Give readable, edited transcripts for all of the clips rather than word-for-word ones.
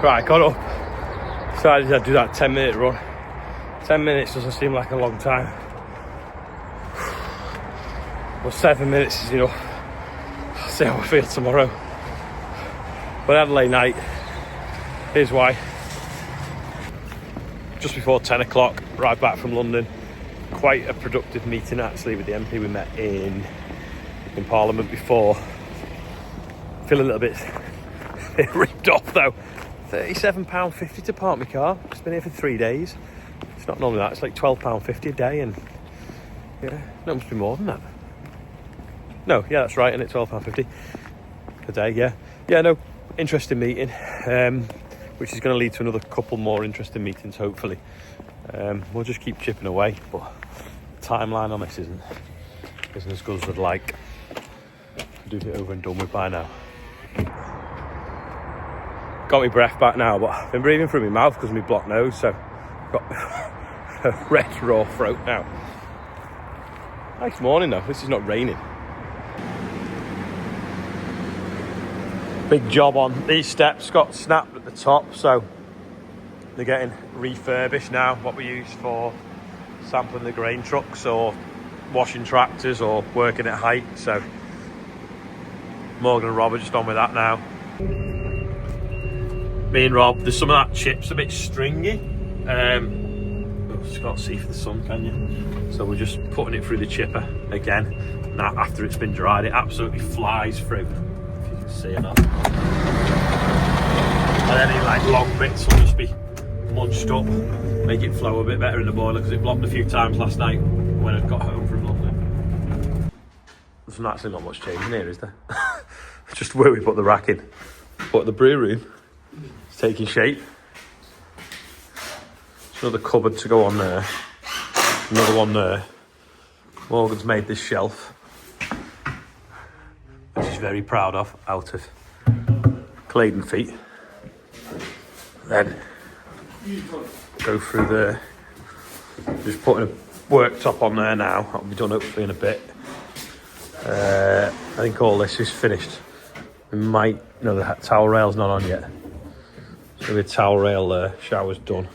Right, got up. Decided I'd do that 10-minute run. 10 minutes doesn't seem like a long time. Well, 7 minutes is enough. I'll see how I feel tomorrow. But Adelaide night, here's why. Just before 10 o'clock, arrived back from London. Quite a productive meeting actually with the MP we met in Parliament before. Feel a little bit ripped off though. £37.50 to park my car. It's been here for 3 days. It's not normally that, it's like £12.50 a day, and yeah, no, it must be more than that. No, yeah, that's right, and it's £12.50 a day, yeah. Yeah, no, interesting meeting, which is going to lead to another couple more interesting meetings, hopefully. We'll just keep chipping away, but the timeline on this isn't as good as I'd like. Do it over and done with by now. Got my breath back now, but I've been breathing through my mouth because of my blocked nose, so I've got a red raw throat now. Nice morning though, this is not raining. Big job on these steps, got snapped at the top, so they're getting refurbished now. What we use for sampling the grain trucks or washing tractors or working at height, so Morgan and Rob are just on with that now. Me and Rob, there's some of that chip's a bit stringy. Just can't see for the sun, can you? So we're just putting it through the chipper again. Now after it's been dried, it absolutely flies through. If you can see or not. And any like long bits will just be munched up, make it flow a bit better in the boiler, because it blocked a few times last night when I got home from London. There's actually not much change in here, is there? Just where we put the rack in. But the brew room is taking shape. There's another cupboard to go on there. Another one there. Morgan's made this shelf, which he's very proud of, out of Claydon feet. Then go through there. Just putting a worktop on there now. That'll be done hopefully in a bit. I think all this is finished. We might, no, the towel rail's not on yet. So the towel rail there, shower's done.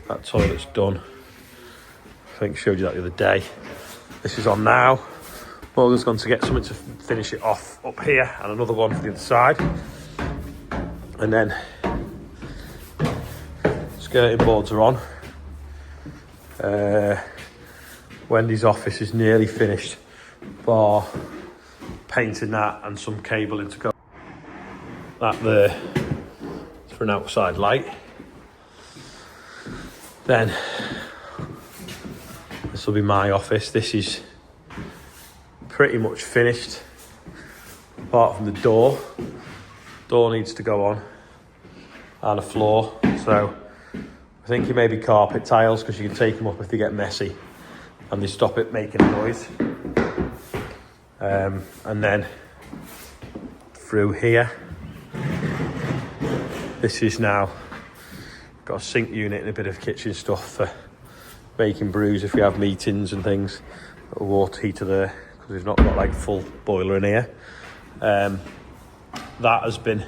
That toilet's done. I think I showed you that the other day. This is on now. Morgan's gone to get something to finish it off up here and another one for the other side. And then skirting boards are on. Wendy's office is nearly finished, bar painting that and some cabling to go. That there is for an outside light. Then this will be my office. This is pretty much finished apart from the door. Door needs to go on and a floor. So I think it may be carpet tiles, because you can take them up if they get messy and they stop it making a noise. And then through here, this is now got a sink unit and a bit of kitchen stuff for making brews if we have meetings and things. A water heater there, because we've not got like full boiler in here. That has been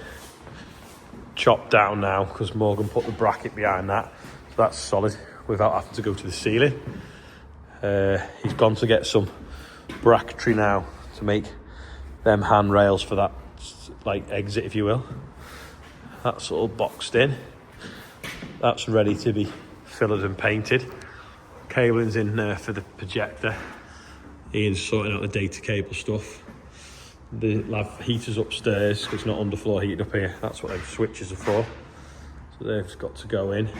chopped down now because Morgan put the bracket behind that, so that's solid without having to go to the ceiling. He's gone to get some bracketry now to make them handrails for that like exit, if you will. That's all boxed in. That's ready to be fillered and painted. Cabling's in there for the projector. Ian's sorting out the data cable stuff. The lab heater's upstairs, it's not underfloor heated up here. That's what those switches are for. So they've got to go in.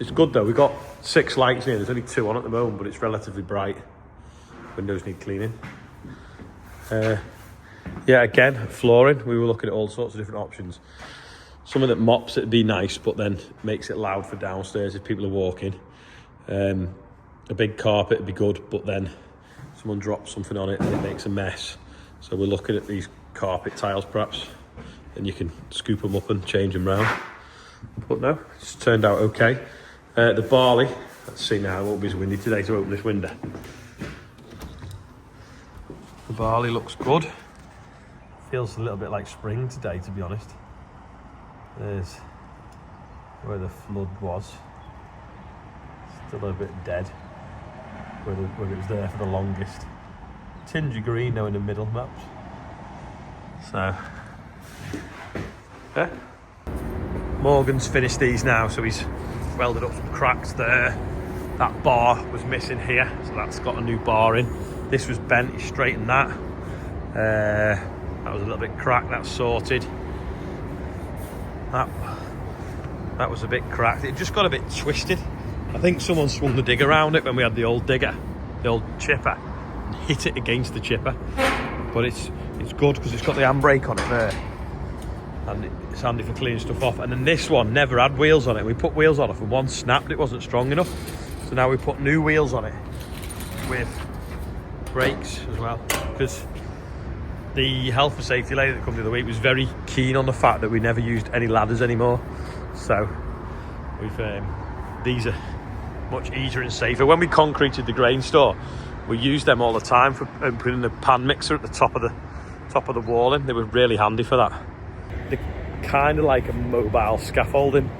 It's good though, we've got 6 lights in here. There's only 2 on at the moment, but it's relatively bright. Windows need cleaning. Yeah, again, flooring. We were looking at all sorts of different options. Something that mops it'd be nice, but then makes it loud for downstairs if people are walking. A big carpet would be good, but then someone drops something on it and it makes a mess. So we're looking at these carpet tiles perhaps, and you can scoop them up and change them round. But no, it's turned out okay. The barley, let's see now, it won't be as windy today to open this window. The barley looks good. Feels a little bit like spring today, to be honest. There's where the flood was. Still a bit dead where it was there for the longest. Tinge of green now in the middle maps. So, yeah. Morgan's finished these now, so he's welded up some cracks there. That bar was missing here, so that's got a new bar in. This was bent, he straightened that. That was a little bit cracked, that's sorted. That was a bit cracked. It just got a bit twisted. I think someone swung the digger around it when we had the old digger, the old chipper, and hit it against the chipper. But it's good because it's got the handbrake on it there. And it's handy for cleaning stuff off. And then this one never had wheels on it. We put wheels on it and one snapped, it wasn't strong enough. So now we put new wheels on it with brakes as well. Because the health and safety lady that come the other week was very keen on the fact that we never used any ladders anymore. So these are much easier and safer. When we concreted the grain store, we used them all the time for putting the pan mixer at the top of the walling. They were really handy for that. They're kind of like a mobile scaffolding.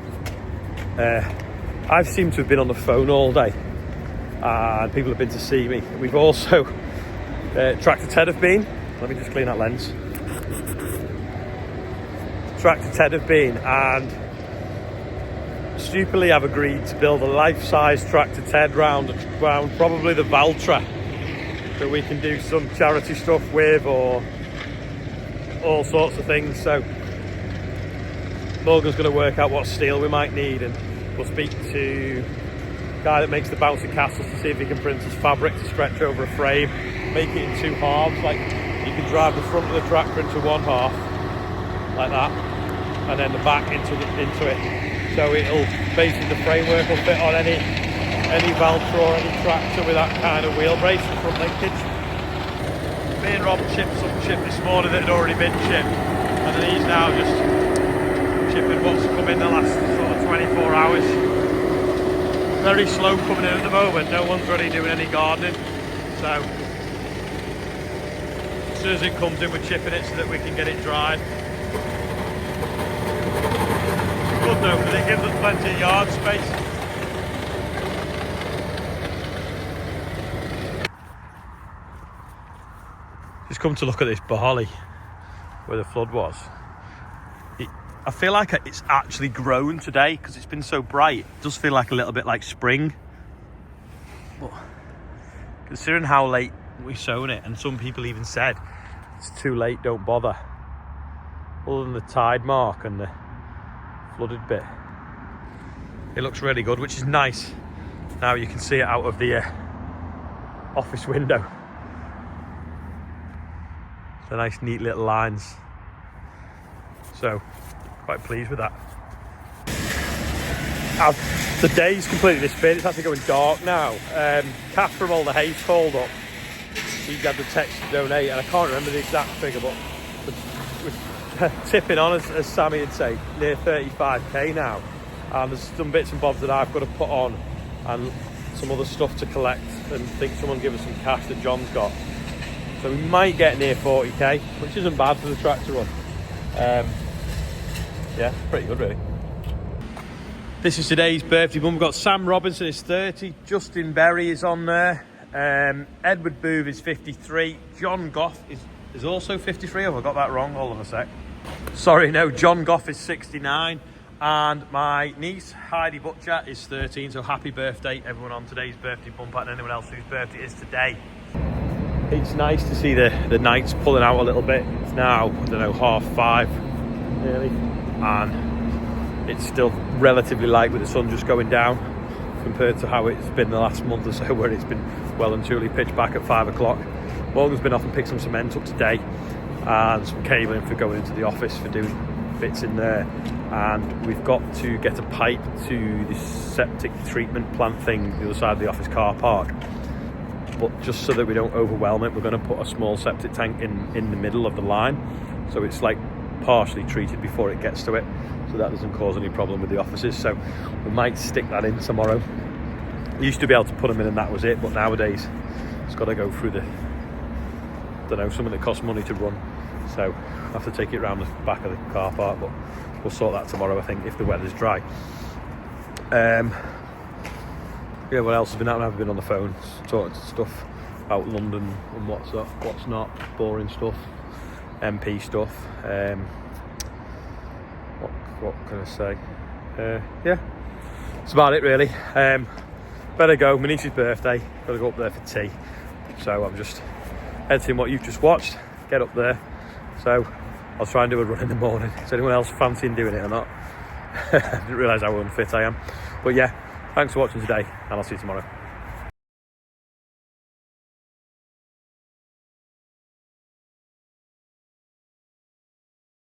I've seemed to have been on the phone all day, and people have been to see me. We've also Tractor Ted have been. Let me just clean that lens. Tractor Ted have been, and stupidly I've agreed to build a life-size Tractor Ted round probably the Valtra, that we can do some charity stuff with or all sorts of things. So Morgan's going to work out what steel we might need, and we'll speak to the guy that makes the bouncy castles to see if he can print us fabric to stretch over a frame, make it in two halves. Like, you can drive the front of the tractor into one half like that, and then the back into it. So it'll basically, the framework will fit on any Valtra or any tractor with that kind of wheel brace and front linkage. Me and Rob shipped some ship this morning that had already been shipped, and then he's now just shipping what's come in the last sort of 24 hours. Very slow coming in at the moment. No one's really doing any gardening, so as soon as it comes in, we're chipping it so that we can get it dry. Good though, because it gives us plenty of yard space. Just come to look at this barley where the flood was. I feel like it's actually grown today because it's been so bright. It does feel like a little bit like spring. But considering how late we sown it, and some people even said it's too late, don't bother. Other than the tide mark and the flooded bit, it looks really good, which is nice. Now you can see it out of the office window. The nice neat little lines. So quite pleased with that. The day's completely disappeared. It's actually going dark now. Kath from All the Hay's called up. He had the text to donate, and I can't remember the exact figure, but we're tipping on, as Sammy would say, near 35k now. And there's some bits and bobs that I've got to put on, and some other stuff to collect, and think someone give us some cash that John's got. So we might get near 40k, which isn't bad for the tractor run. Yeah, pretty good really. This is today's birthday bun. We've got Sam Robinson is 30, Justin Berry is on there, Edward Booth is 53, John Goff is also 53. Have I got that wrong? Hold on a sec. Sorry, no, John Goff is 69, and my niece Heidi Butcher is 13. So happy birthday everyone on today's birthday bumper, and anyone else whose birthday is today. It's nice to see the nights pulling out a little bit. It's now, I don't know, 5:30 nearly, and it's still relatively light with the sun just going down compared to how it's been the last month or so, where it's been well and truly pitch black at 5 o'clock. Morgan's been off and picked some cement up today and some cabling for going into the office for doing bits in there, and we've got to get a pipe to the septic treatment plant thing the other side of the office car park. But just so that we don't overwhelm it, we're going to put a small septic tank in the middle of the line, so it's like partially treated before it gets to it, so that doesn't cause any problem with the offices. So we might stick that in tomorrow. We used to be able to put them in and that was it, but nowadays it's got to go through the, I don't know, something that costs money to run. so I have to take it around the back of the car park, but we'll sort that tomorrow, I think, if the weather's dry. Yeah, what else has been happening? I've been on the phone talking to stuff about London and what's not, boring stuff, MP stuff. What can I say? Yeah, that's about it really. Better go. My niece's birthday. Got to go up there for tea. So I'm just editing what you've just watched. Get up there. So I'll try and do a run in the morning. Is anyone else fancying doing it or not? I didn't realise how unfit I am. But yeah, thanks for watching today, and I'll see you tomorrow.